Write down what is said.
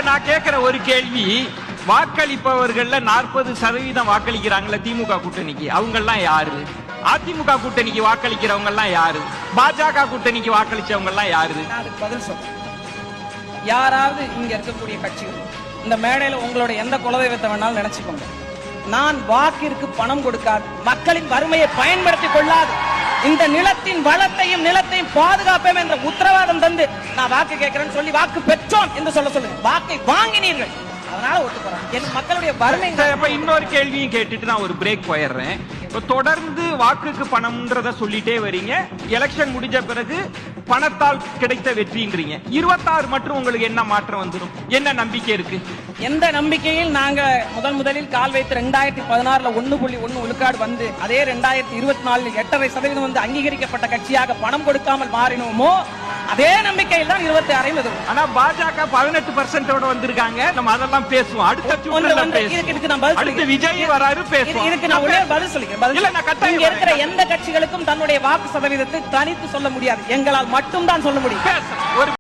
நான் கேட்கிற ஒரு கேள்வி, வாக்களிப்பவர்கள்ல 40% வாக்களிக்கிறாங்கல்ல திமுக கூட்டணிக்கு, அவங்க எல்லாம் யாரு? அதிமுக கூட்டணிக்கு வாக்களிக்கிறவங்க எல்லாம் யாரு? பாஜக கூட்டணிக்கு வாக்களிச்சவங்க எல்லாம் யாரு? அதுக்கு பதில் சொல்றேன். யாராவது இங்க இருக்கக்கூடிய கட்சிகள் இந்த மேடையில உங்களோட எந்த குலதெய்வத்தை வேணாலும் நினைச்சுக்கோங்க, நான் வாக்கிற்கு பணம் கொடுக்காது, மக்களின் வறுமையை பயன்படுத்திக் கொள்ளாது, இந்த நிலத்தின் வளத்தையும் நிலத்தையும் பாதுகாப்பேன் என்ற உத்தரவாதம் தந்து நான் வாக்கு கேட்கிறேன்னு சொல்லி வாக்கு பெற்றோம் என்று சொல்லுங்க. வாக்கை வாங்கினீர்கள், அதனால ஒத்து போறேன். என் மக்களுடைய வறுமை. இன்னொரு கேள்வியும் கேட்டுட்டு நான் ஒரு பிரேக் போயிடுறேன். தொடர்ந்து வாக்குக்கு பணம்ன்றத சொல்லிட்டே வரீங்க, எலெக்ஷன் முடிஞ்ச பிறகு பணத்தால் கிடைத்த வெற்றின்றீங்க. 26 மற்றும் உங்களுக்கு என்ன மாற்றம் வந்துடும்? என்ன நம்பிக்கை இருக்கு? எந்த நம்பிக்கையில் நாங்க முதலில் கால் வைத்து 2016 1.1 விழுக்காடு வந்து அதே 2024 8.5% வந்து அங்கீகரிக்கப்பட்ட கட்சியாக பணம் கொடுக்காமல் மாறினோமோ அதே நம்பிக்கையில் தான் 26 ஆனா பாஜக 18% வந்திருக்காங்க. நம்ம அதெல்லாம் பேசுவோம் அடுத்த விஜய் வராரு பேசுவோம். இதுக்கு நான் ஒரே பதில் சொல்லிக்கிறேன். இங்க இருக்கிற எந்த கட்சிகளுக்கும் தன்னுடைய வாக்கு சதவீதத்தை தனித்து சொல்ல முடியாது, எங்களால் மட்டும் தான் சொல்ல முடியும்.